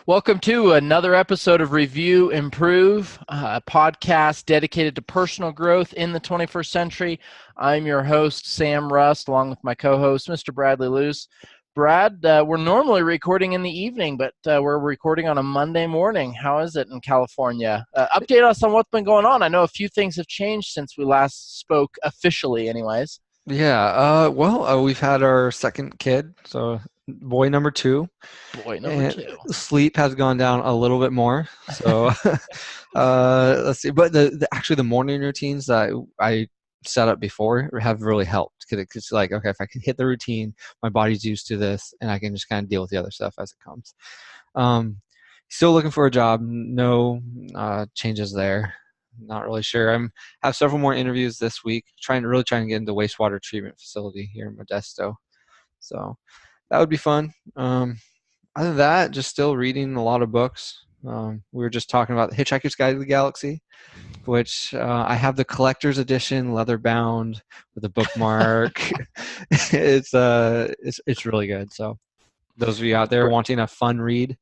Welcome to another episode of Review Improve, a podcast dedicated to personal growth in the 21st century. I'm your host, Sam Rust, along with my co-host, Mr. Bradley Luce. Brad, we're normally recording in the evening, but we're recording on a Monday morning. How is it in California? Update us on what's been going on. I know a few things have changed since we last spoke officially anyways. We've had our second kid, so boy number two, Boy, number and two. sleep has gone down a little bit more. So, let's see. But actually the morning routines that I set up before have really helped because it's like, okay, if I can hit the routine, my body's used to this, and I can just kind of deal with the other stuff as it comes. Um, Still looking for a job. No changes there. Not really sure. Have several more interviews this week. Trying to get into wastewater treatment facility here in Modesto. So that would be fun. Other than that, just still reading a lot of books. We were just talking about Hitchhiker's Guide to the Galaxy, which I have the collector's edition, leather bound with a bookmark. It's really good. So those of you out there wanting a fun read,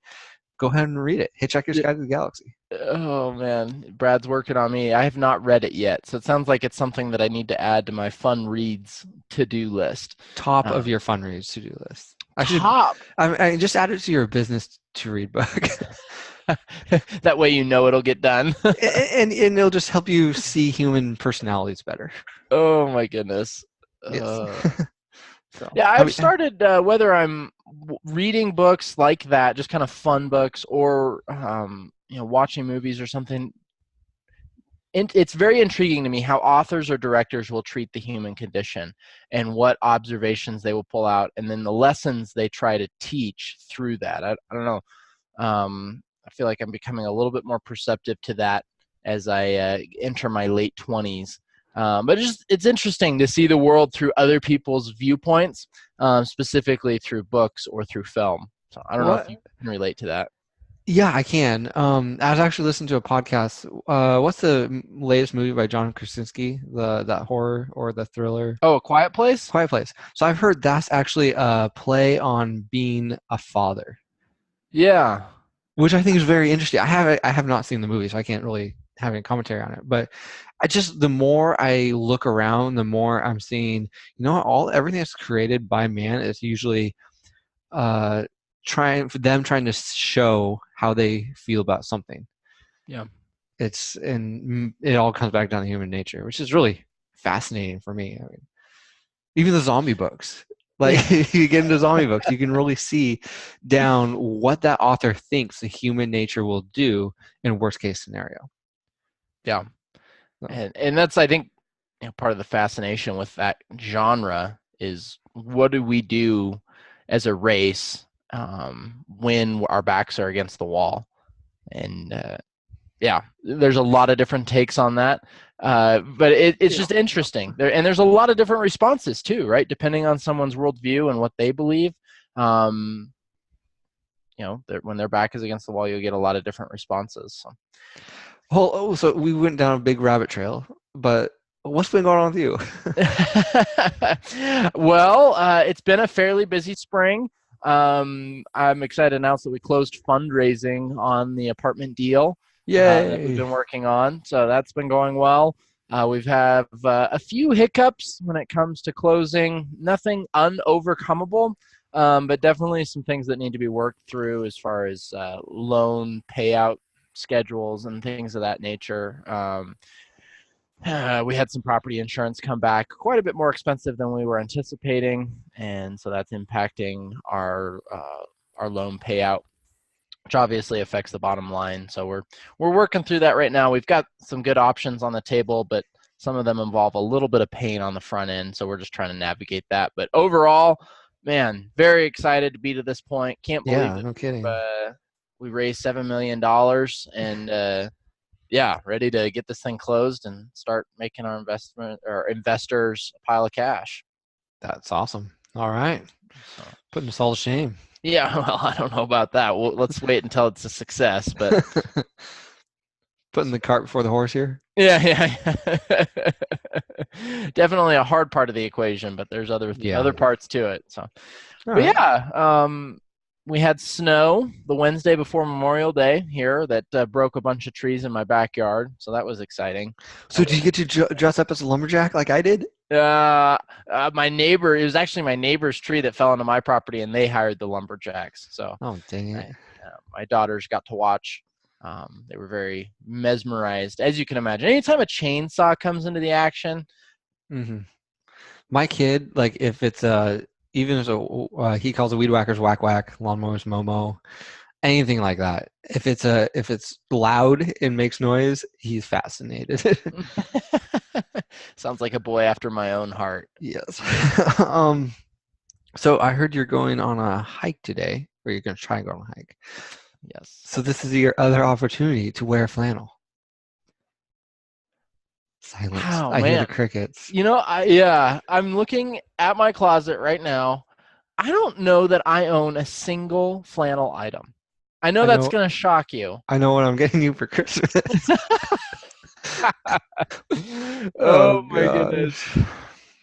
go ahead and read it. Hitchhiker's Guide to the Galaxy. Oh man, Brad's working on me. I have not read it yet, so it sounds like it's something that I need to add to my fun reads to-do list. Top of your fun reads to-do list. Top. I just add it to your business to read book. That way you know it'll get done. and it'll just help you see human personalities better. Oh my goodness. Yes. Yeah, I've started whether I'm reading books like that, just kind of fun books, or watching movies or something. It's very intriguing to me how authors or directors will treat the human condition and what observations they will pull out, and then the lessons they try to teach through that. I don't know. I feel like I'm becoming a little bit more perceptive to that as I enter my late 20s. But it's interesting to see the world through other people's viewpoints, specifically through books or through film. So I don't know if you can relate to that. Yeah, I can. I was actually listening to a podcast. What's the latest movie by John Krasinski? That horror or the thriller? Oh, A Quiet Place? Quiet Place. So I've heard that's actually a play on being a father. Yeah. Which I think is very interesting. I have not seen the movie, so I can't really have any commentary on it. But the more I look around, the more I'm seeing, everything that's created by man is usually trying to show how they feel about something. Yeah. And it all comes back down to human nature, which is really fascinating for me. I mean, even the zombie books. Like you get into zombie books, you can really see down what that author thinks the human nature will do in worst case scenario. Yeah. So. And that's, I think, part of the fascination with that genre is what do we do as a race when our backs are against the wall? And there's a lot of different takes on that. But it's just interesting. There's a lot of different responses too, right? Depending on someone's worldview and what they believe. When their back is against the wall, you'll get a lot of different responses. So we went down a big rabbit trail, but what's been going on with you? Well, it's been a fairly busy spring. I'm excited to announce that we closed fundraising on the apartment deal. That we've been working on. So that's been going well. We've had a few hiccups when it comes to closing. Nothing unovercomable, but definitely some things that need to be worked through as far as loan payout schedules and things of that nature. We had some property insurance come back quite a bit more expensive than we were anticipating, and so that's impacting our loan payout, which obviously affects the bottom line. So we're working through that right now. We've got some good options on the table, but some of them involve a little bit of pain on the front end. So we're just trying to navigate that. But overall, man, very excited to be to this point. Can't believe it. No kidding. We raised $7 million and ready to get this thing closed and start making our investors a pile of cash. That's awesome. All right. Putting us all to shame. Yeah, well, I don't know about that. Let's wait until it's a success. But putting the cart before the horse here. Yeah. Definitely a hard part of the equation, but there's other parts to it. So, We had snow the Wednesday before Memorial Day here that broke a bunch of trees in my backyard, so that was exciting. So did you get to dress up as a lumberjack like I did? My neighbor, it was actually my neighbor's tree that fell onto my property, and they hired the lumberjacks. So Oh, dang it. my daughters got to watch. They were very mesmerized, as you can imagine. Anytime a chainsaw comes into the action, Hmm. My kid, like if it's even if he calls a weed whackers whack whack, lawnmowers momo, anything like that. If it's loud and makes noise, he's fascinated. sounds like a boy after my own heart. Yes. Um, so I heard you're going on a hike today, or you're going to try and go on a hike. Yes. So this is your other opportunity to wear flannel. Silence. Oh I hear the man. crickets. I'm looking at my closet right now. I don't know that I own a single flannel item. I know I that's know going to shock you. I know what I'm getting you for Christmas. Oh Oh my goodness. gosh.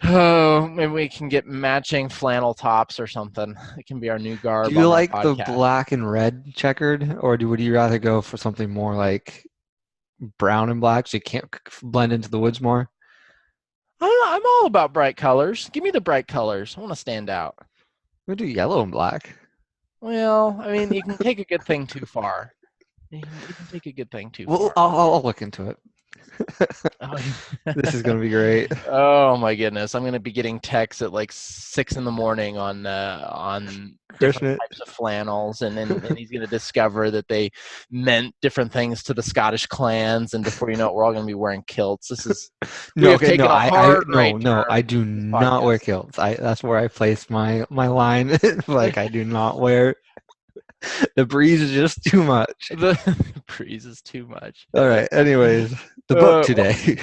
Oh, maybe we can get matching flannel tops or something. It can be our new Do garb you on our like the podcast. black and red checkered, or would you rather go for something more like brown and black so you can't blend into the woods more? I'm all about bright colors. Give me the bright colors. I want to stand out. We do yellow and black. Well, I mean, you can take a good thing too far. You can take a good thing too Well, far. I'll look into it. Oh, This is gonna be great. oh my goodness! I'm gonna be getting texts at like 6 in the morning on different Christmas. types of flannels, and he's gonna discover that they meant different things to the Scottish clans, and before you know it, we're all gonna be wearing kilts. We No, have okay, no, taken a hard right no, turn I do with this not wear podcast. kilts. That's where I place my line. Like I do not wear. The breeze is just too much. The breeze is too much. All right. Anyways, the book Well, today.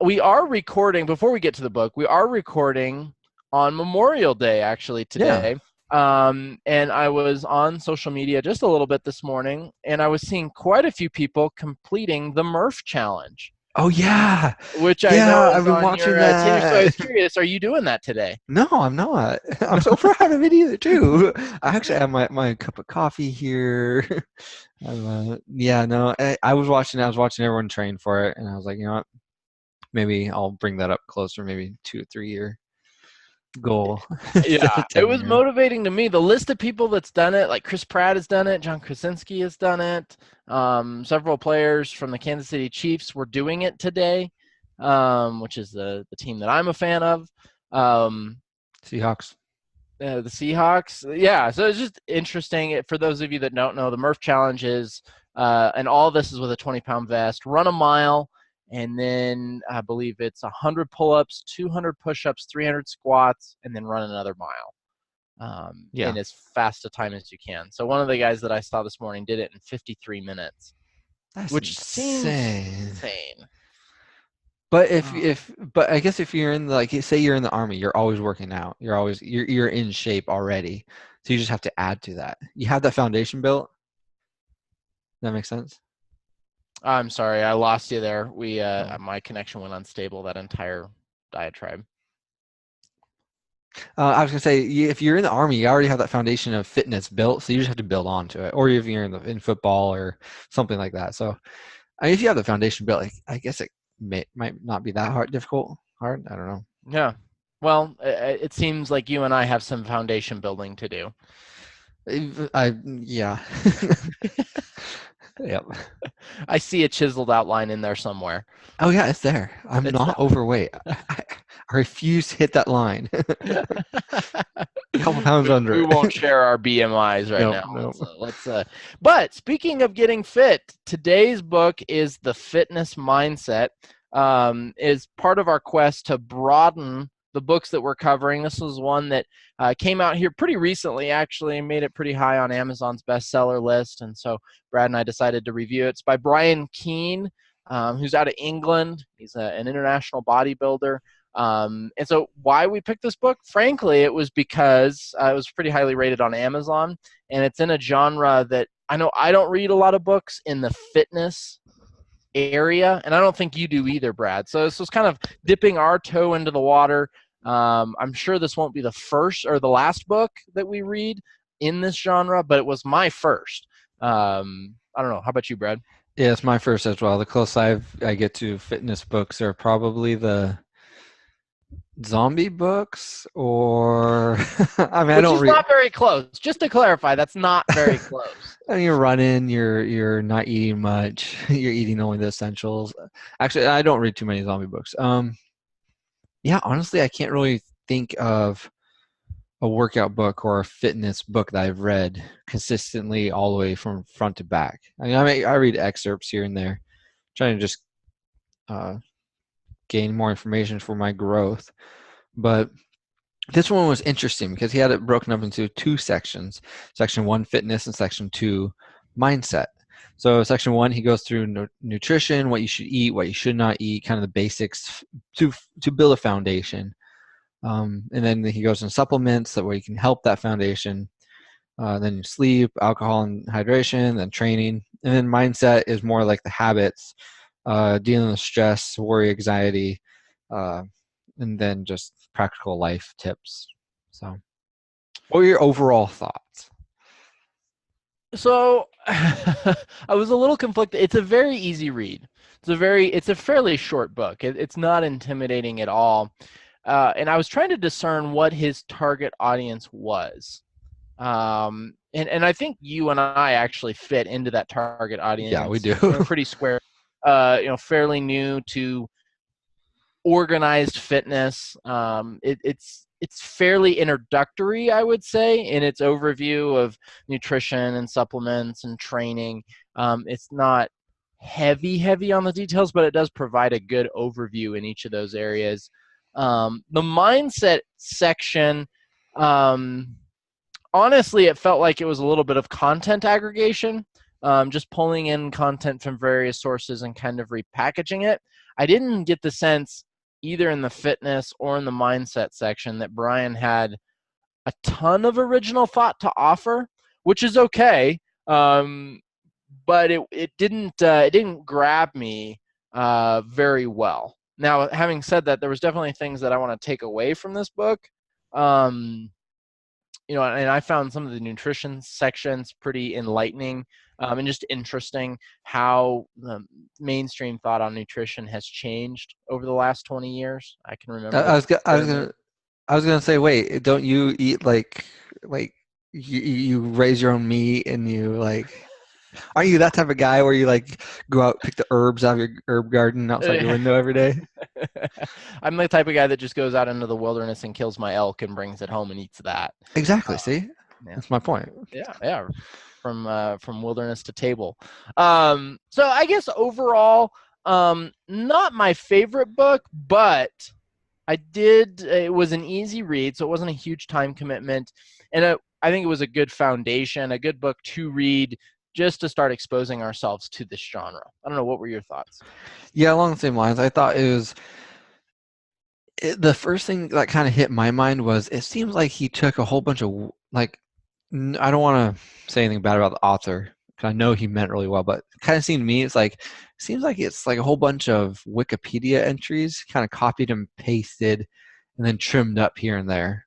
we are recording before we get to the book. We are recording on Memorial Day actually Yeah. today. And I was on social media just a little bit this morning, and I was seeing quite a few people completing the Murph challenge, Oh yeah. which I know Yeah, I've is been on watching your team. So I was that. curious, are you doing that today? No, I'm not. I'm so proud of it either too. I actually have my cup of coffee here. Yeah, no, I was watching. I was watching everyone train for it, and I was like, you know what? Maybe I'll bring that up closer. Maybe 2 or 3 year goal instead Yeah, of it 10 was year. motivating to me. The list of people that's done it, like Chris Pratt has done it, John Krasinski has done it. Several players from the Kansas City Chiefs were doing it today, which is the team that I'm a fan of. Um, Seahawks. the Seahawks. Yeah, so it's just interesting. For those of you that don't know, the Murph Challenge is, and all this is with a 20-pound vest, run a mile, and then I believe it's 100 pull-ups, 200 push-ups, 300 squats, and then run another mile Yeah, in as fast a time as you can. So one of the guys that I saw this morning did it in 53 minutes, that's which seems insane. insane. But Uh, but I guess if you're in like say you're in the army, you're always working out. You're in shape already. So you just have to add to that. You have that foundation built. That makes sense. I'm sorry, I lost you there. Oh. My connection went unstable that entire diatribe. I was gonna say if you're in the army, you already have that foundation of fitness built, so you just have to build onto it. Or if you're in football or something like that. So I mean, if you have the foundation built, like, I guess it might not be that difficult. Hard. I don't know. Yeah. Well, it seems like you and I have some foundation building to do. Yeah. Yep. I see a chiseled outline in there somewhere. Oh yeah, it's there. I'm It's not overweight. I refuse to hit that line. A couple pounds under we it. won't share our BMIs right No, now. no. Let's. But speaking of getting fit, today's book is The Fitness Mindset. Is part of our quest to broaden the books that we're covering. This was one that came out here pretty recently, actually, and made it pretty high on Amazon's bestseller list. And so Brad and I decided to review it. It's by Brian Keane, who's out of England. He's an international bodybuilder. And so why we picked this book, frankly, it was because it was pretty highly rated on Amazon, and it's in a genre that I know I don't read a lot of books in the fitness area, and I don't think you do either, Brad. So this was kind of dipping our toe into the water. I'm sure this won't be the first or the last book that we read in this genre, but it was my first. I don't know. How about you, Brad? Yeah, it's my first as well. The closest I get to fitness books are probably the zombie books, or I mean, I Which don't is read. not very close. Just to clarify, that's not very close. And you're running, you're not eating much. You're eating only the essentials. Actually, I don't read too many zombie books. Yeah, honestly, I can't really think of a workout book or a fitness book that I've read consistently all the way from front to back. I read excerpts here and there, trying to just uh, gain more information for my growth. But this one was interesting because he had it broken up into two sections: section one, fitness, and section two, mindset. So section one, he goes through nutrition, what you should eat, what you should not eat, kind of the basics to build a foundation. And then he goes in supplements that way you can help that foundation. Then sleep, alcohol and hydration, then training. And then mindset is more like the habits, dealing with stress, worry, anxiety, uh, and then just practical life tips. So, what are your overall thoughts? So I was a little conflicted. It's a very easy read. It's a fairly short book. It's not intimidating at all. And I was trying to discern what his target audience was. And I think you and I actually fit into that target Yeah, we audience, do. pretty square. Fairly new to organized fitness. It's fairly introductory, I would say, in its overview of nutrition and supplements and training. It's not heavy on the details, but it does provide a good overview in each of those areas. The mindset section, um, honestly, it felt like it was a little bit of content aggregation, just pulling in content from various sources and kind of repackaging it. I didn't get the sense, either in the fitness or in the mindset section, that Brian had a ton of original thought to offer, which is okay. But it didn't grab me very well. Now, having said that, there was definitely things that I want to take away from this book. Um, and I found some of the nutrition sections pretty enlightening, and just interesting how the mainstream thought on nutrition has changed over the last 20 years. I can I, remember I was I was during the gonna I was gonna say, wait, don't you eat like you raise your own meat and you like? Aren't you that type of guy where you like go out pick the herbs out of your herb garden outside your window every day? I'm the type of guy that just goes out into the wilderness and kills my elk and brings it home and eats that. Exactly. Uh, See, yeah, that's my point. yeah. From wilderness to table. So I guess overall, not my favorite book, but I did. It was an easy read, so it wasn't a huge time commitment, and I think it was a good foundation, a good book to read just to start exposing ourselves to this genre. I don't know. What were your thoughts? Yeah, along the same lines. I thought the first thing that kind of hit my mind was it seems like he took a whole bunch of like I don't want to say anything bad about the author because I know he meant really well, but it kind of seemed to me it's like seems like it's like a whole bunch of Wikipedia entries kind of copied and pasted and then trimmed up here and there.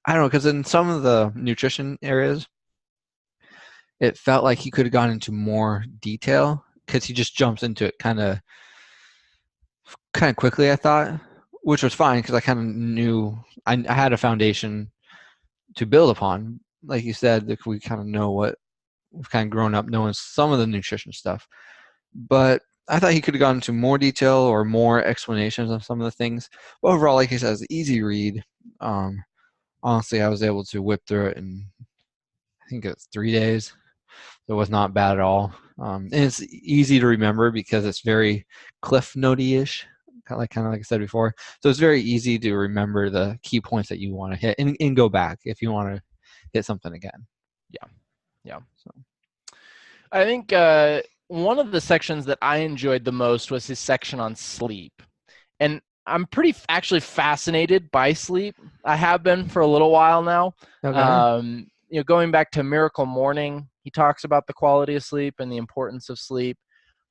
I don't know because in some of the nutrition areas it felt like he could have gone into more detail because he just jumps into it kind of quickly, I thought, which was fine because I kind of knew I had a foundation to build upon. Like you said, like we kind of know what we've kind of grown up knowing some of the nutrition stuff, but I thought he could have gone into more detail or more explanations of some of the things. But overall, like he says, easy read. Um, Honestly, I was able to whip through it in I think it's 3 days. It was not bad at all. And it's easy to remember because it's very cliff note-ish, kind of like I said before. So it's very easy to remember the key points that you want to hit and go back if you want to hit something again. Yeah, yeah. So I think one of the sections that I enjoyed the most was his section on sleep. And I'm pretty actually fascinated by sleep. I have been for a little while now. okay. Going back to Miracle Morning, he talks about the quality of sleep and the importance of sleep.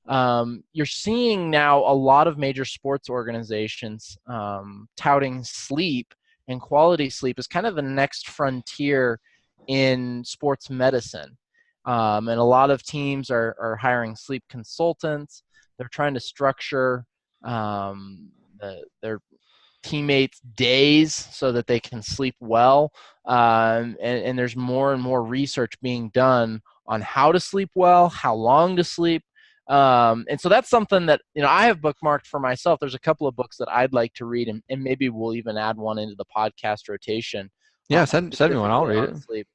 You're seeing now a lot of major sports organizations touting sleep and quality sleep as kind of the next frontier in sports medicine. And a lot of teams are hiring sleep consultants. They're trying to structure their teammates' days so that they can sleep well. And there's more and more research being done on how to sleep well, how long to sleep. And so that's something that I have bookmarked for myself. There's a couple of books that I'd like to read, and maybe we'll even add one into the podcast rotation, Yeah, send me one. I'll specifically read on it. sleep.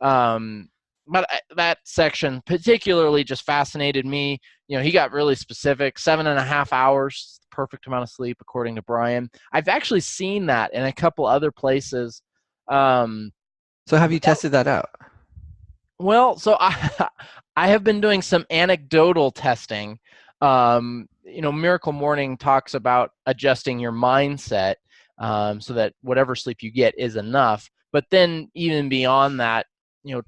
Um, but that section particularly just fascinated me. He got really specific. 7.5 hours, perfect amount of sleep, according to Brian. I've actually seen that in a couple other places. Um, So have you tested that out? well, so I have been doing some anecdotal testing. Miracle Morning talks about adjusting your mindset so that whatever sleep you get is enough. But then even beyond that,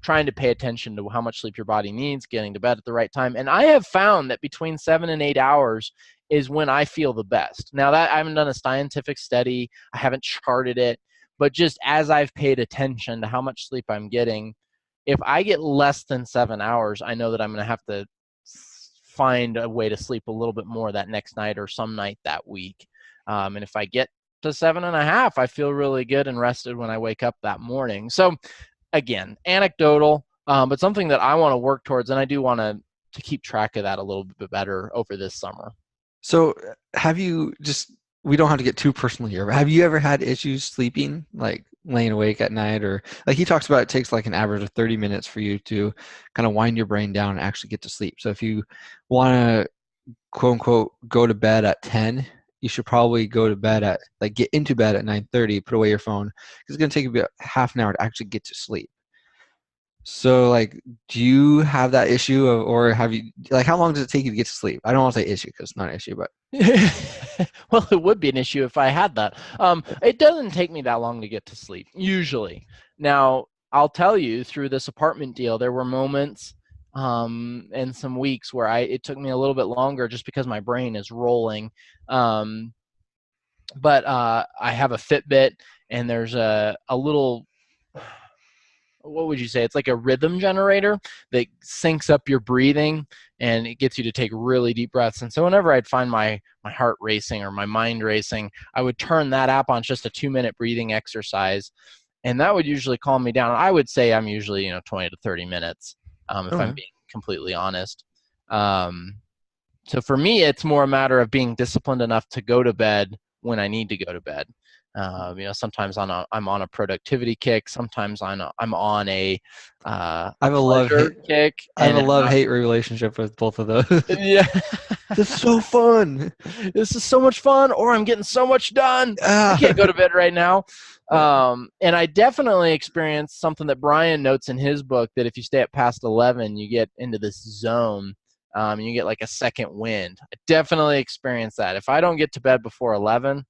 trying to pay attention to how much sleep your body needs, getting to bed at the right time. And I have found that between 7 and 8 hours is when I feel the best. Now that I haven't done a scientific study, I haven't charted it, but just as I've paid attention to how much sleep I'm getting, if I get less than 7 hours, I know that I'm going to have to find a way to sleep a little bit more that next night or some night that week. And if I get to 7.5, I feel really good and rested when I wake up that morning. So again, anecdotal, but something that I want to work towards, and I do want to keep track of that a little bit better over this summer. So have you we don't have to get too personal here, but have you ever had issues sleeping, like laying awake at night? Or like he talks about, it takes like an average of 30 minutes for you to kind of wind your brain down and actually get to sleep. So if you want to quote unquote go to bed at 10, you should probably go to bed at get into bed at 9:30, put away your phone, because it's going to take you about half an hour to actually get to sleep. So do you have that issue or have you, how long does it take you to get to sleep? I don't want to say issue because it's not an issue, but Well, it would be an issue if I had that. It doesn't take me that long to get to sleep, usually. Now, I'll tell you, through this apartment deal, there were moments and some weeks where it took me a little bit longer just because my brain is rolling. But I have a Fitbit, and there's a little, what would you say? It's like a rhythm generator that syncs up your breathing, and it gets you to take really deep breaths. And so whenever I'd find my heart racing or my mind racing, I would turn that app on, just a 2-minute breathing exercise, and that would usually calm me down. I would say I'm usually 20 to 30 minutes, if I'm okay. being completely honest. So for me, it's more a matter of being disciplined enough to go to bed when I need to go to bed. Sometimes I'm on a productivity kick. Sometimes I'm on a I have a love pleasure hate kick, I have and a I'm love not. hate relationship with both of those. Yeah, This is so fun. this is so much fun, or I'm getting so much done. I Ah. can't go to bed right now. And I definitely experienced something that Brian notes in his book, that if you stay up past 11, you get into this zone. You get like a second wind. I definitely experienced that. If I don't get to bed before 11,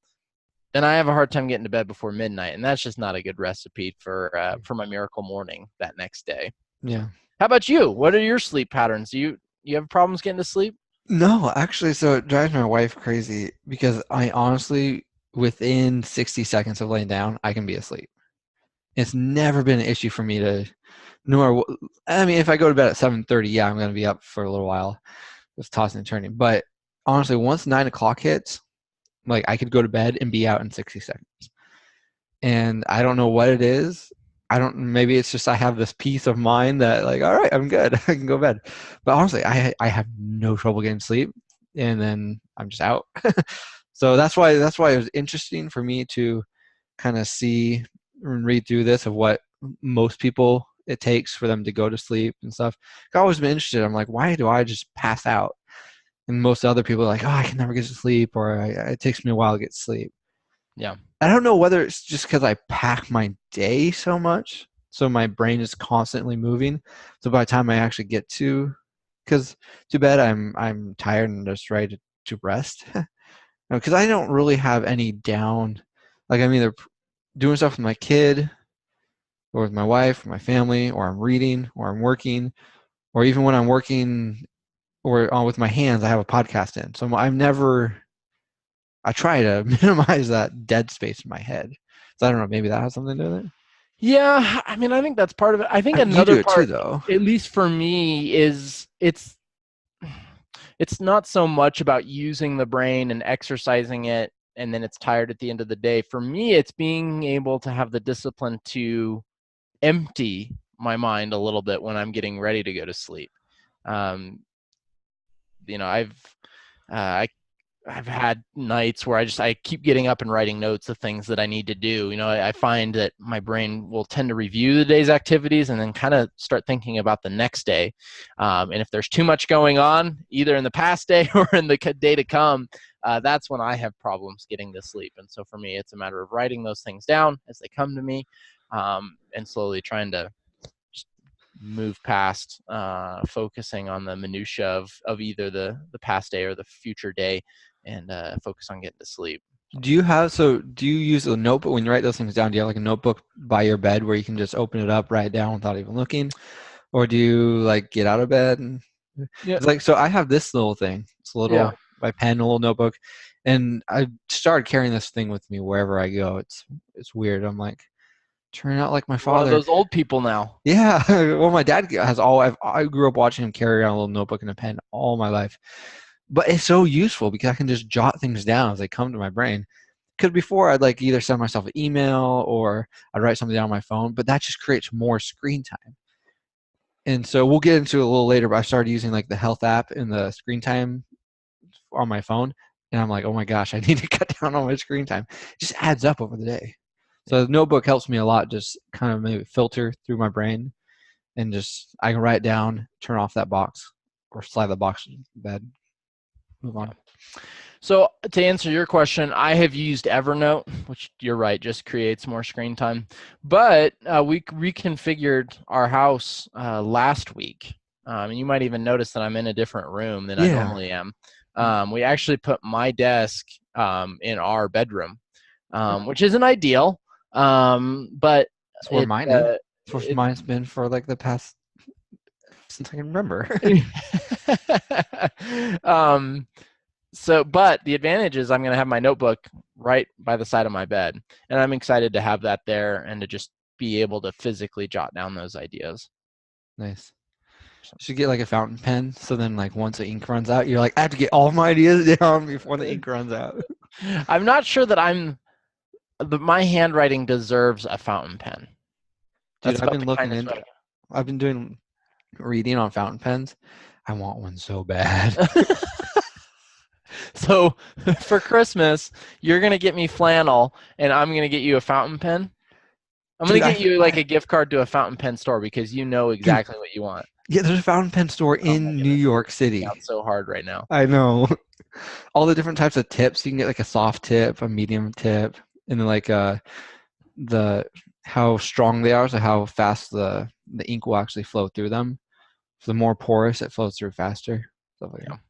then I have a hard time getting to bed before midnight, and that's just not a good recipe for my miracle morning that next day. Yeah. How about you? What are your sleep patterns? Do you have problems getting to sleep? No, actually, so it drives my wife crazy because I honestly, within 60 seconds of laying down, I can be asleep. It's never been an issue for me to, nor, I mean, if I go to bed at 7:30, yeah, I'm going to be up for a little while, just tossing and turning. But honestly, once 9 o'clock hits, I could go to bed and be out in 60 seconds. And I don't know what it is. Maybe it's just I have this peace of mind that all right, I'm good. I can go to bed. But honestly, I have no trouble getting sleep, and then I'm just out. So that's why it was interesting for me to kind of see and read through this of what most people it takes for them to go to sleep and stuff. I've always been interested. I'm like, why do I just pass out? And most other people are like, oh, I can never get to sleep, or it takes me a while to get to sleep. Yeah. I don't know whether it's just because I pack my day so much, so my brain is constantly moving. So by the time I actually get because to bed, I'm tired and just ready to rest. Because I don't really have any down. I'm either doing stuff with my kid, or with my wife, or my family, or I'm reading, or I'm working, or even when I'm working or with my hands, I have a podcast in. So I'm never. I try to minimize that dead space in my head. So I don't know, maybe that has something to do with it. Yeah, I mean, I think that's part of it. I think You another do it too, part, though. at least for me, is it's not so much about using the brain and exercising it and then it's tired at the end of the day. For me, it's being able to have the discipline to empty my mind a little bit when I'm getting ready to go to sleep. Um, I I've had nights where I keep getting up and writing notes of things that I need to do. I find that my brain will tend to review the day's activities and then kind of start thinking about the next day. And if there's too much going on, either in the past day or in the day to come, that's when I have problems getting to sleep. And so for me, it's a matter of writing those things down as they come to me, and slowly trying to move past focusing on the minutia of either the past day or the future day, and focus on getting to sleep. Do you use a notebook when you write those things down? Do you have like a notebook by your bed where you can just open it up, write it down without even looking? Or do you like get out of bed and Yeah, it's like so I have this little thing. It's a yeah. little my pen, a little notebook, and I started carrying this thing with me wherever I go. It's weird. I'm like turning out like my You're one of father. those old people now. Yeah, well, my dad has I grew up watching him carry around a little notebook and a pen all my life. But it's so useful because I can just jot things down as they come to my brain. Because before I'd like either send myself an email or I'd write something down on my phone, but that just creates more screen time. And so we'll get into it a little later, but I started using like the health app and the screen time on my phone. And I'm like, oh my gosh, I need to cut down on my screen time. It just adds up over the day. Yeah, So the notebook helps me a lot, just kind of maybe filter through my brain and just I can write down, turn off that box, or slide the box to bed, move yeah. on. So to answer your question, I have used Evernote, which you're right, just creates more screen time. But we reconfigured our house last week. And you might even notice that I'm in a different room than I Yeah, normally am. We actually put my desk in our bedroom, which isn't ideal, but that's where it, mine is. uh, That's where it mine's been for like the past since I can remember. um, but the advantage is I'm going to have my notebook right by the side of my bed, and I'm excited to have that there and to just be able to physically jot down those ideas. Nice. So, You should get like a fountain pen, so then like once the ink runs out, you're like, I have to get all my ideas down before the ink runs out. I'm not sure that my handwriting deserves a fountain pen. Dude, That's I've about been the looking kindest in. way. I've been doing reading on fountain pens. I want one so bad. So for Christmas, you're going to get me flannel, and I'm going to get you a fountain pen. I'm going Dude, to get you like a gift card to a fountain pen store because you know dude, exactly what you want. yeah, there's a fountain pen store Oh my in New goodness, this York is making me out City. so hard right now. I know. All the different types of tips. You can get like a soft tip, a medium tip, and then like the how strong they are, so how fast the ink will actually flow through them. So the more porous, it flows through faster. Stuff like Yeah. that.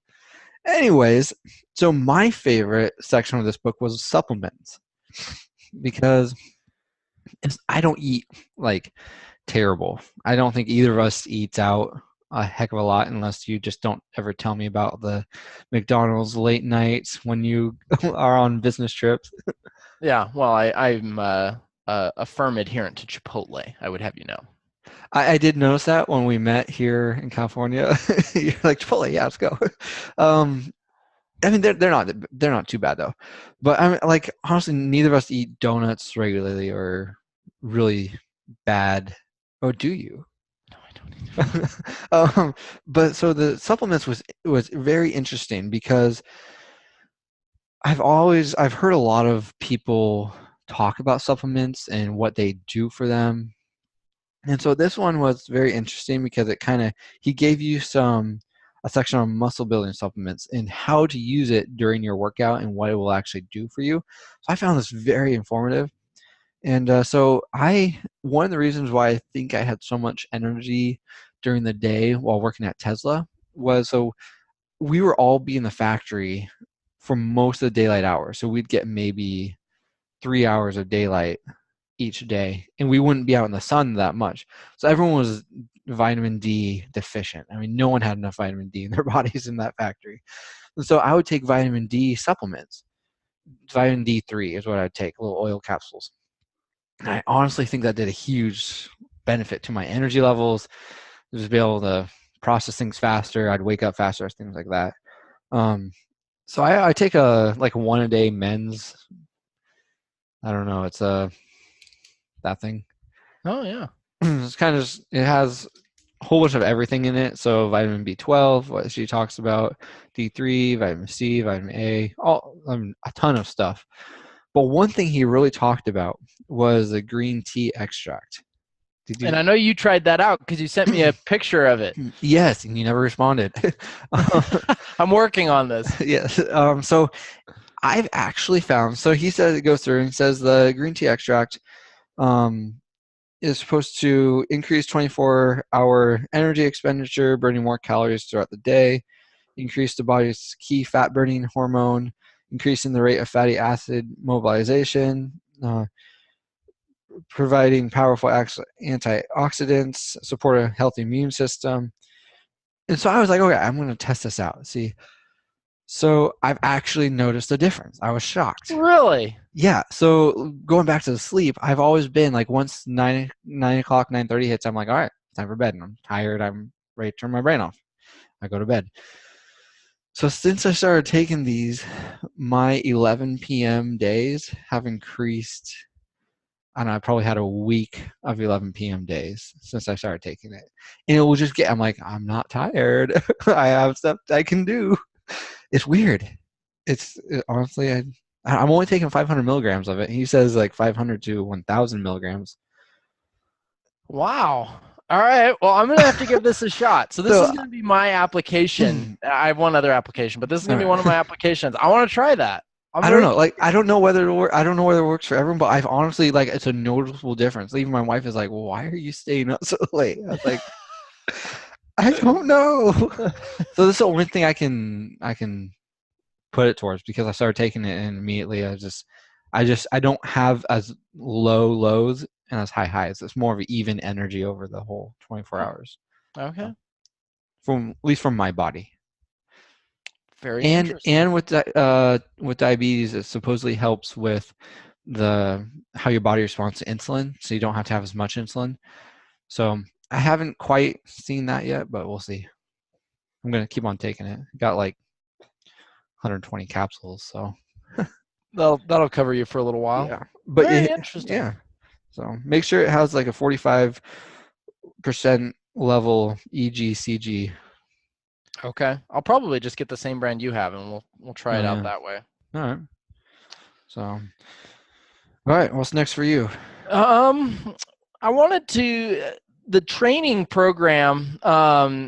Anyways, so my favorite section of this book was supplements because I don't eat like terrible. I don't think either of us eats out a heck of a lot unless you just don't ever tell me about the McDonald's late nights when you are on business trips. Yeah. Well, I'm a firm adherent to Chipotle. I would have you know. I did notice that when we met here in California. You're like Chipotle, yeah, let's go. Um, I mean, they're not too bad though. But I mean, like honestly, neither of us eat donuts regularly or really bad. Or do you? No, I don't either. um, but so the supplements was very interesting because I've heard a lot of people talk about supplements and what they do for them. And so this one was very interesting because it kind of he gave you a section on muscle building supplements and how to use it during your workout and what it will actually do for you. So I found this very informative. And so one of the reasons why I think I had so much energy during the day while working at Tesla was so we were all be in the factory for most of the daylight hours. So we'd get maybe 3 hours of daylight each day, and we wouldn't be out in the sun that much. So everyone was vitamin D deficient. I mean, no one had enough vitamin D in their bodies in that factory. And so I would take vitamin D supplements. Vitamin D3 is what I'd take, little oil capsules. I honestly think that did a huge benefit to my energy levels, just be able to process things faster. I'd wake up faster, things like that. Um, so I take a like one a day men's. I don't know. It's that thing. Oh yeah. It's kind of just, it has a whole bunch of everything in it. So vitamin B12, what she talks about, D3, vitamin C, vitamin A, all a ton of stuff. But one thing he really talked about was the green tea extract. Did And you? I know you tried that out because you sent me a picture of it. Yes, and you never responded. I'm working on this. Yes. So I've actually found. So he says it goes through and says the green tea extract um, is supposed to increase 24-hour energy expenditure, burning more calories throughout the day, increase the body's key fat burning hormone, increasing the rate of fatty acid mobilization, providing powerful antioxidants, support a healthy immune system. And so I was like, okay, I'm going to test this out. See, so I've actually noticed a difference. I was shocked. Really? Yeah. So going back to the sleep, I've always been like once 9 o'clock, 9:30 hits, I'm like, all right, time for bed. And I'm tired. I'm ready to turn my brain off. I go to bed. So since I started taking these, my 11 p.m. days have increased. And I probably had a week of 11 p.m. days since I started taking it. And it will just get, I'm like, I'm not tired. I have stuff I can do. It's weird. Honestly, I'm only taking 500 milligrams of it. He says like 500 to 1,000 milligrams. Wow. All right. Well, I'm going to have to give this a shot. So this So is going to be my application. I have one other application, but this is all going to be one of my right. applications. I want to try that. I'm I don't very know. Like I curious. don't know whether it I don't know whether it works for everyone, but I've honestly like it's a noticeable difference. Even my wife is like, well, "Why are you staying up so late?" I was like, "I don't know." So this is the only thing I can put it towards because I started taking it and immediately I don't have as low lows and as high highs. It's more of an even energy over the whole 24 Hmm. hours. So, Okay. from at least from my body. Very And interesting. with diabetes, it supposedly helps with the how your body responds to insulin, so you don't have to have as much insulin. So I haven't quite seen that yet, but we'll see. I'm gonna keep on taking it. Got like 120 capsules, so That'll cover you for a little while. yeah. But Very interesting. yeah. So make sure it has like a 45% level EGCG. Okay. I'll probably just get the same brand you have and we'll try Oh it out yeah. that way. All right. So all right. What's next for you? Um, I wanted to the training program.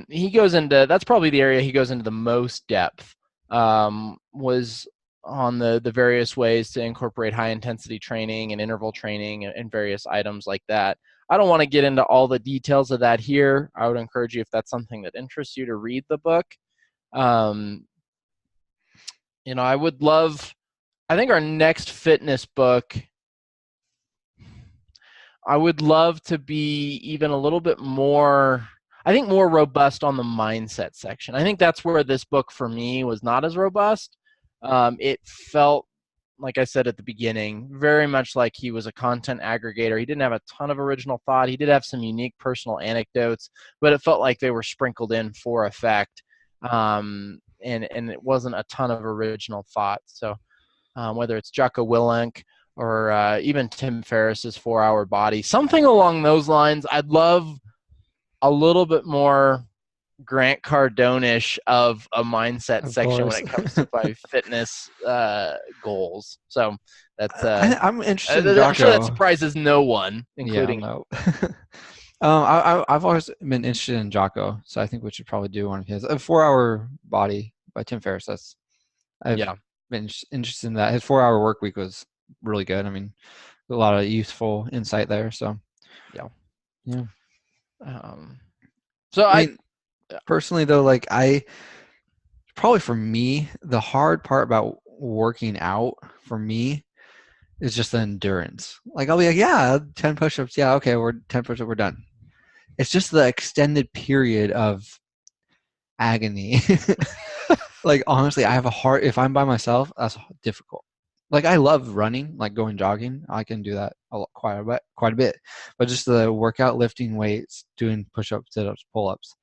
He goes into that's probably the area he goes into the most depth. Was on the various ways to incorporate high intensity training and interval training and various items like that. I don't want to get into all the details of that here. I would encourage you if that's something that interests you to read the book. Um, I would love. I think our next fitness book I would love to be even a little bit more, I think, more robust on the mindset section. I think that's where this book for me was not as robust. It felt, like I said at the beginning, very much like he was a content aggregator. He didn't have a ton of original thought. He did have some unique personal anecdotes, but it felt like they were sprinkled in for effect. And it wasn't a ton of original thought. So whether it's Jocko Willink or even Tim Ferriss's 4 Hour Body, something along those lines. I'd love a little bit more Grant Cardone-ish of a mindset Of section when course. it comes to my fitness goals. So that's I'm interested in I'm sure that Jocko. surprises no one, Yeah, including. no. I've always been interested in Jocko, so I think we should probably do one of his. A 4 Hour Body by Tim Ferriss. I've Yeah, been interested in that. His 4 hour work week was really good. I mean, a lot of useful insight there. So yeah. yeah. Um, so I I mean, personally though, like I probably for me, the hard part about working out for me is just the endurance. Like I'll be like, yeah, 10 push-ups. Yeah, okay, we're 10 push-ups, we're done. It's just the extended period of agony. Like honestly, I have a hard if I'm by myself, that's difficult. Like I love running, like going jogging. I can do that quite a bit. But just the workout, lifting weights, doing push-ups, sit-ups, pull-ups,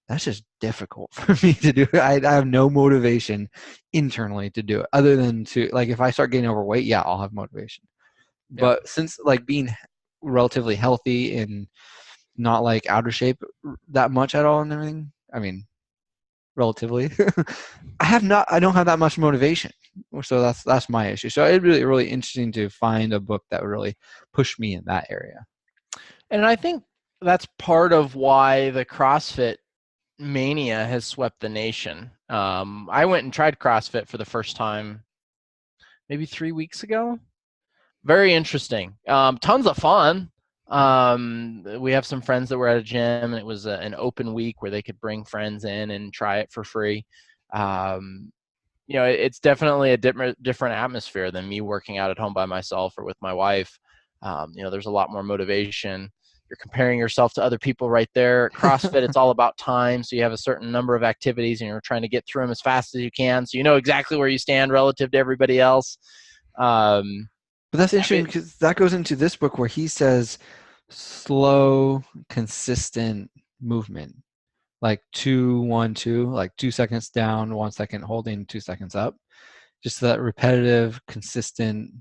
that's just difficult for me to do. I have no motivation internally to do it other than to like if I start getting overweight, yeah, I'll have motivation. Yeah. But since like being relatively healthy and not like out of shape that much at all and everything, I mean, relatively, I don't have that much motivation. So that's my issue. So it'd be really interesting to find a book that would really push me in that area. And I think that's part of why the CrossFit mania has swept the nation. I went and tried CrossFit for the first time maybe 3 weeks ago. Very interesting. Tons of fun. We have some friends that were at a gym, and it was an open week where they could bring friends in and try it for free. Um, it's definitely a different atmosphere than me working out at home by myself or with my wife. There's a lot more motivation. You're comparing yourself to other people right there. At CrossFit, it's all about time. So you have a certain number of activities and you're trying to get through them as fast as you can. So you know exactly where you stand relative to everybody else. Um, But that's I interesting mean, because that goes into this book where he says slow, consistent movement, like 2, 1, 2, like 2 seconds down, 1 second holding, 2 seconds up. Just that repetitive, consistent,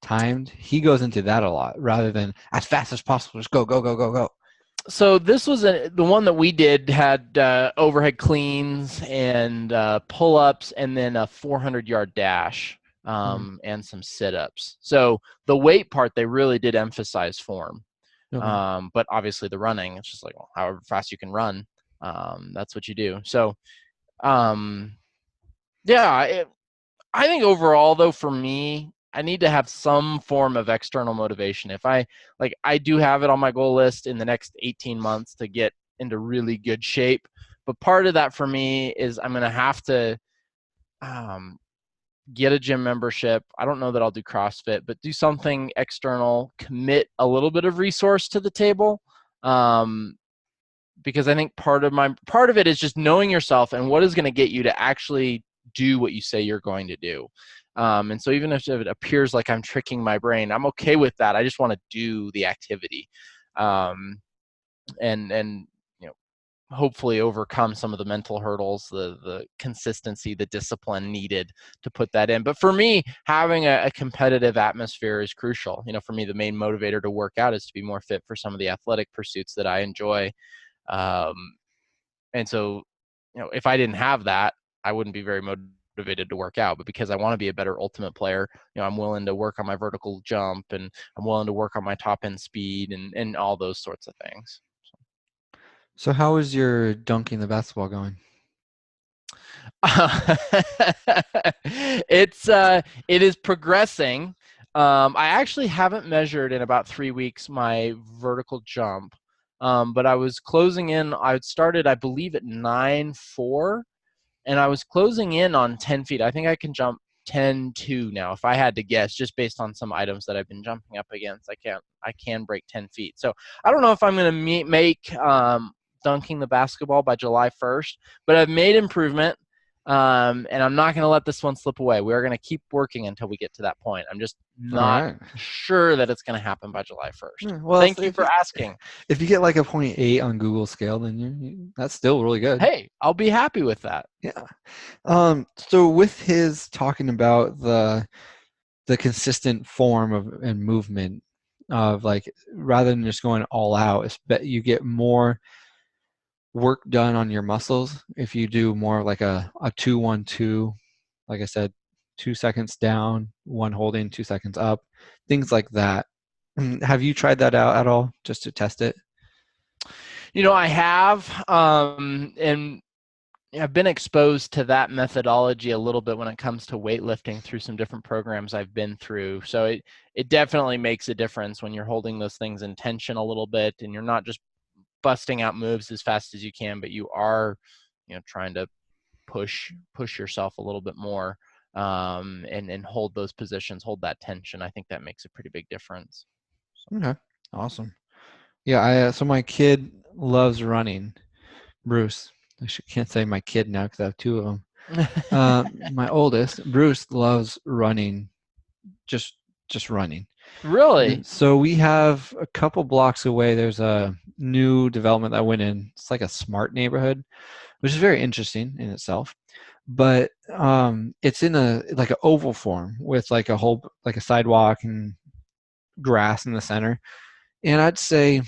timed. He goes into that a lot rather than as fast as possible. Just go, go, go, go, go. so this was the one that we did had overhead cleans and pull-ups and then a 400-yard dash Mm, and some sit-ups. So the weight part, they really did emphasize form. okay. But obviously the running, it's just like, well, however fast you can run, that's what you do. So, um, yeah, I think overall, though, for me, I need to have some form of external motivation. If I do have it on my goal list in the next 18 months to get into really good shape. But part of that for me is I'm going to have to um, get a gym membership. I don't know that I'll do CrossFit, but do something external, commit a little bit of resource to the table. Um, because I think part of it is just knowing yourself and what is going to get you to actually do what you say you're going to do. And so even if it appears like I'm tricking my brain, I'm okay with that. I just want to do the activity, and hopefully overcome some of the mental hurdles, the consistency, the discipline needed to put that in. But for me, having a competitive atmosphere is crucial. For me, the main motivator to work out is to be more fit for some of the athletic pursuits that I enjoy. Um, and so, if I didn't have that, I wouldn't be very motivated to work out. But because I want to be a better ultimate player, I'm willing to work on my vertical jump and I'm willing to work on my top end speed and all those sorts of things. So how is your dunking the basketball going? It is progressing. I actually haven't measured in about 3 weeks my vertical jump, but I was closing in. I started, I believe, at 9.4, and I was closing in on 10 feet. I think I can jump 10.2 now, if I had to guess, just based on some items that I've been jumping up against. I can break 10 feet. So I don't know if I'm going to make dunking the basketball by July 1st, but I've made improvement. And I'm not going to let this one slip away. We are going to keep working until we get to that point. I'm just All not right. sure that it's going to happen by July 1st. Well, Thank you for asking. if you get like a 0.8 on Google scale, then that's still really good. Hey, I'll be happy with that. Yeah. So with his talking about the consistent form of and movement of like rather than just going all out, it's you get more work done on your muscles if you do more like a 2, 1, 2, like I said, 2 seconds down, one holding, 2 seconds up, things like that. Have you tried that out at all just to test it? I have, and I've been exposed to that methodology a little bit when it comes to weightlifting through some different programs I've been through. So it definitely makes a difference when you're holding those things in tension a little bit and you're not just busting out moves as fast as you can, but you are, trying to push yourself a little bit more, and hold those positions, hold that tension. I think that makes a pretty big difference. Okay, awesome. Yeah, so my kid loves running. Bruce. Can't say my kid now because I have two of them. My oldest, Bruce, loves running just just running. Really? And so we have a couple blocks away. There's a new development that went in. It's like a smart neighborhood, which is very interesting in itself. But it's in a like an oval form with like a whole like a sidewalk and grass in the center. And I'd say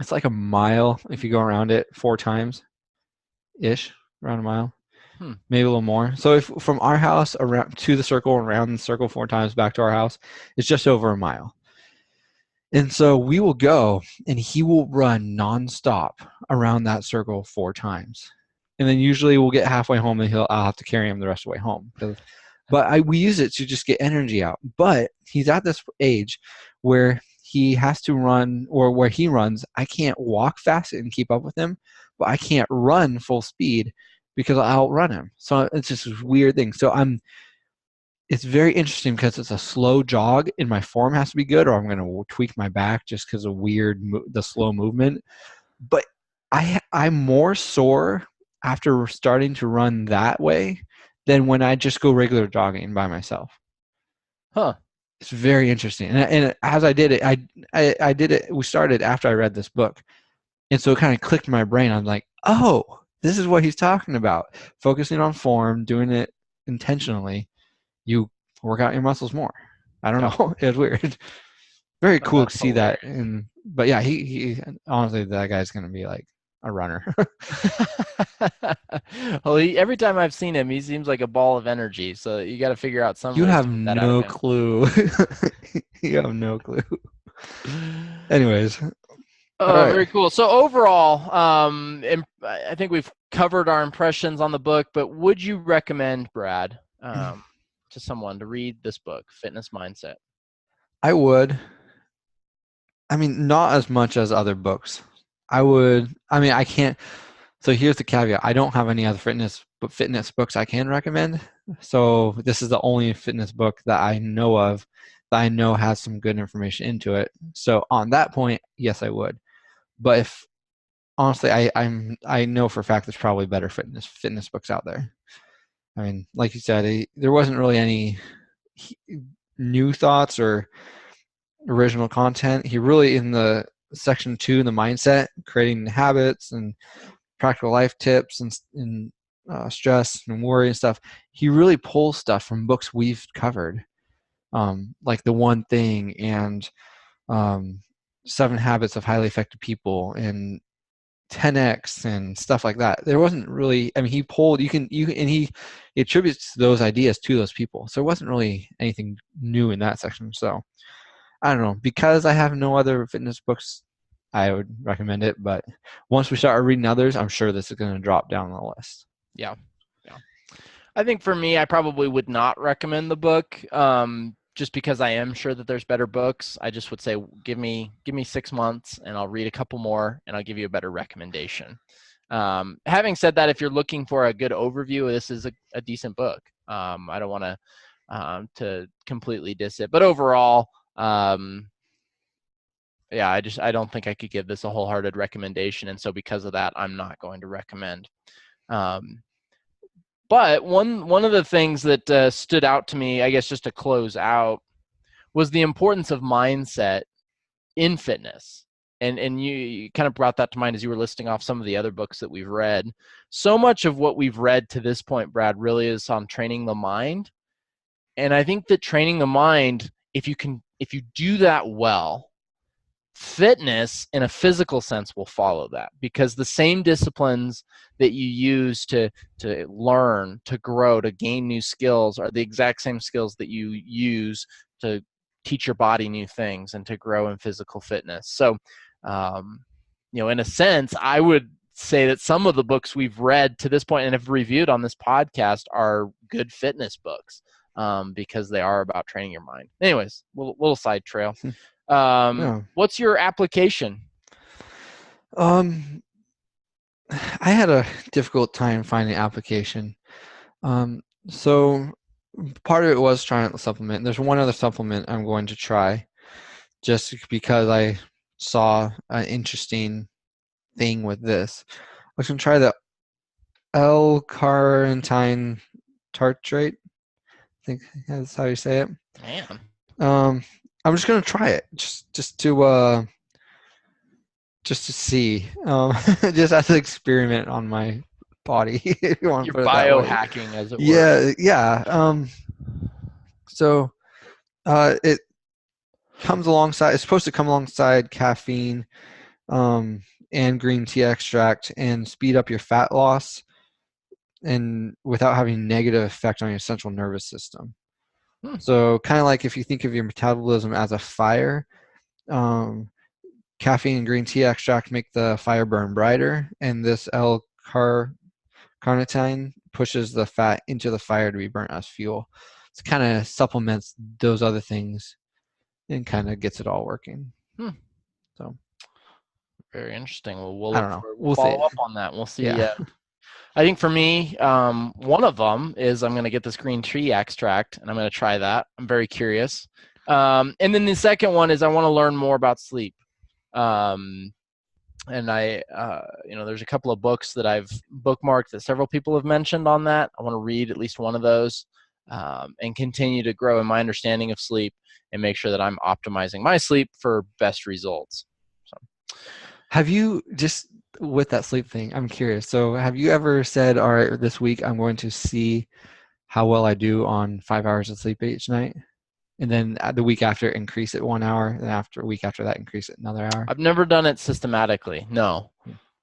it's like a mile if you go around it 4 times ish, around a mile, Hmm. maybe a little more. So if from our house around to the circle, around the circle 4 times back to our house, it's just over a mile. And so we will go and he will run nonstop around that circle 4 times. And then usually we'll get halfway home and I'll have to carry him the rest of the way home. But we use it to just get energy out. But he's at this age where he has to run, or where he runs, I can't walk fast and keep up with him, but I can't run full speed because I'll outrun him. So it's just this weird thing. So it's very interesting because it's a slow jog and my form has to be good or I'm going to tweak my back just because of the slow movement. But I'm more sore after starting to run that way than when I just go regular jogging by myself. Huh. It's very interesting. And as I did it, I did it. We started after I read this book. And so it kind of clicked in my brain. I'm like, oh, this is what he's talking about. Focusing on form, doing it intentionally, you work out your muscles more. I don't Yeah. know. It's weird. Very Oh, cool to that's see that. hilarious. And but yeah, he honestly, that guy's gonna be like a runner. Well, every time I've seen him, he seems like a ball of energy. So you got to figure out some You ways to have get that out of no him. clue. You have no clue. Anyways, all Oh, right. very cool. So overall, I think we've covered our impressions on the book. But would you recommend, Brad, to someone to read this book, Fitness Mindset? I would. I mean, not as much as other books. I would. I mean, I can't. So here's the caveat: I don't have any other fitness books I can recommend. So this is the only fitness book that I know of that I know has some good information into it. So on that point, yes, I would. But if honestly, I know for a fact there's probably better fitness books out there. I mean, like you said, there wasn't really any new thoughts or original content. He really in the section 2, the mindset, creating habits and practical life tips and stress and worry and stuff. He really pulls stuff from books we've covered, like The One Thing and um, 7 Habits of Highly Effective People and 10x and stuff like that. There wasn't really. I mean, he pulled. And he attributes those ideas to those people. So there wasn't really anything new in that section. So I don't know. Because I have no other fitness books, I would recommend it. But once we start reading others, I'm sure this is going to drop down the list. Yeah. Yeah. I think for me, I probably would not recommend the book, just because I am sure that there's better books. I just would say, give me 6 months, and I'll read a couple more, and I'll give you a better recommendation. Having said that, if you're looking for a good overview, this is a decent book. I don't want to completely diss it, but overall, yeah, I don't think I could give this a wholehearted recommendation, and so because of that, I'm not going to recommend. Um, but one of the things that stood out to me, I guess, just to close out, was the importance of mindset in fitness. And you kind of brought that to mind as you were listing off some of the other books that we've read. So much of what we've read to this point, Brad, really is on training the mind. And I think that training the mind, if you do that well, fitness in a physical sense will follow that, because the same disciplines that you use to learn, to grow, to gain new skills are the exact same skills that you use to teach your body new things and to grow in physical fitness. So um, in a sense, I would say that some of the books we've read to this point and have reviewed on this podcast are good fitness books, because they are about training your mind. Anyways, little side trail. Yeah. What's your application? Um, I had a difficult time finding application. So part of it was trying the supplement. There's one other supplement I'm going to try just because I saw an interesting thing with this. I was going to try the L-carnitine tartrate. think that's how you say it. Man. I'm just gonna try it, just to see, just as an experiment on my body, if you want to You're put it that way. biohacking, as it were. Yeah, yeah. So it comes alongside. It's supposed to come alongside caffeine, um, and green tea extract, and speed up your fat loss, and without having negative effect on your central nervous system. Hmm. So kind of like if you think of your metabolism as a fire, um, caffeine and green tea extract make the fire burn brighter, and this L-carnitine pushes the fat into the fire to be burnt as fuel. It kind of supplements those other things and kind of gets it all working. Hmm. So Very interesting. Well, we'll I look don't know. for. We'll We'll see. follow up on that. We'll see. Yeah. I think for me, one of them is I'm going to get this green tea extract, and I'm going to try that. I'm very curious. And then the second one is I want to learn more about sleep. Um, and there's a couple of books that I've bookmarked that several people have mentioned on that. I want to read at least one of those, and continue to grow in my understanding of sleep and make sure that I'm optimizing my sleep for best results. So. Have you, just with that sleep thing, I'm curious. So have you ever said, all right, this week I'm going to see how well I do on 5 hours of sleep each night? And then the week after, increase it 1 hour. And after a week after that, increase it another hour. I've never done it systematically. No.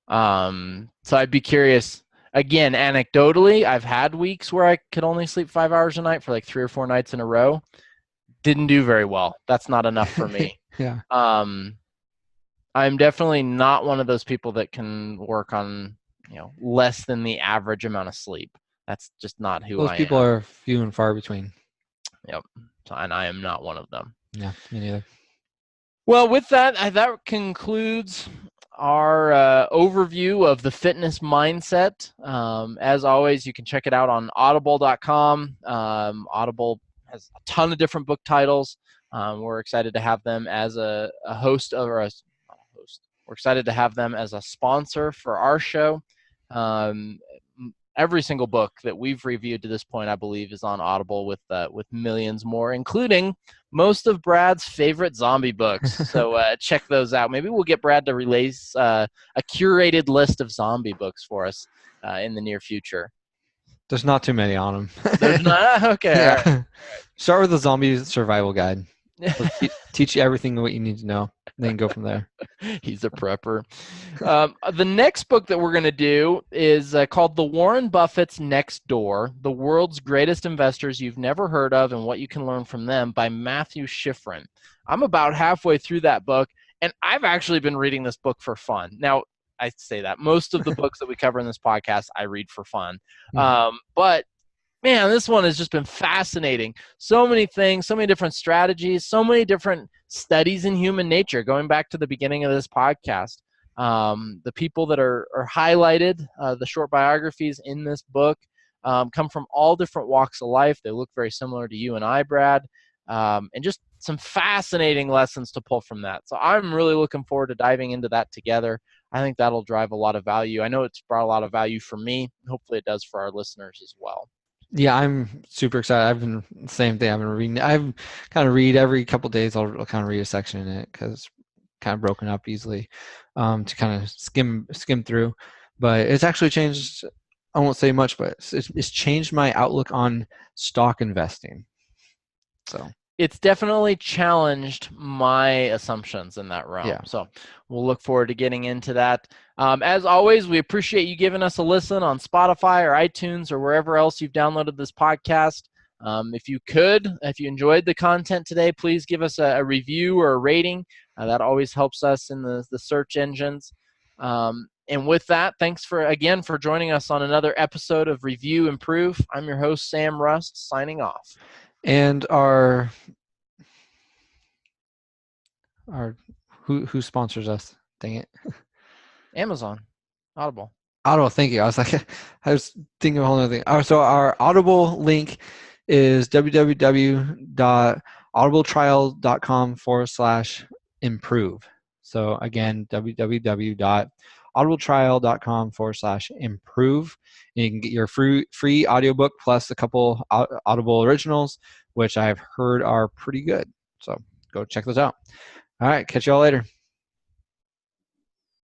So I'd be curious. Again, anecdotally, I've had weeks where I could only sleep 5 hours a night for like 3 or 4 nights in a row. Didn't do very well. That's not enough for me. Yeah. I'm definitely not one of those people that can work on, less than the average amount of sleep. That's just not who Those I people am. are few and far between. Yep. So, and I am not one of them. Yeah, me neither. Well, with that, that concludes our overview of the fitness mindset. As always, you can check it out on audible.com. Audible has a ton of different book titles. We're excited to have them as a host of, or a host. We're excited to have them as a sponsor for our show. Every single book that we've reviewed to this point, I believe, is on Audible with millions more, including most of Brad's favorite zombie books. So check those out. Maybe we'll get Brad to release a curated list of zombie books for us in the near future. There's not too many on them. There's not? Okay. Yeah. All right. Start with the zombie survival guide. Teach you everything what you need to know. Then go from there. He's a prepper. The next book that we're going to do is called The Warren Buffett's Next Door, The World's Greatest Investors You've Never Heard of and What You Can Learn from Them by Matthew Schifrin. I'm about halfway through that book, and I've actually been reading this book for fun. Now, I say that. Most of the books that we cover in this podcast, I read for fun. But man, this one has just been fascinating. So many things, so many different strategies, so many different studies in human nature, going back to the beginning of this podcast. The people that are highlighted, the short biographies in this book, come from all different walks of life. They look very similar to you and I, Brad, and just some fascinating lessons to pull from that. So I'm really looking forward to diving into that together. I think that'll drive a lot of value. I know it's brought a lot of value for me. Hopefully it does for our listeners as well. Yeah, I'm super excited. I've been same thing. I've been reading. I've kind of read every couple of days. I'll kind of read a section in it because it's kind of broken up easily, to kind of skim through. But it's actually changed. I won't say much, but it's changed my outlook on stock investing. So it's definitely challenged my assumptions in that realm. Yeah. So we'll look forward to getting into that. As always, we appreciate you giving us a listen on Spotify or iTunes or wherever else you've downloaded this podcast. If you enjoyed the content today, please give us a review or a rating. That always helps us in the search engines. And with that, thanks for joining us on another episode of Review Improve. I'm your host, Sam Rust, signing off. And who sponsors us? Dang it. Amazon, Audible. Audible, thank you. I was thinking of a whole other thing. So our Audible link is www.audibletrial.com/improve. So again, www.audibletrial.com/improve. And you can get your free audiobook plus a couple Audible originals, which I've heard are pretty good. So go check those out. All right, catch y'all later.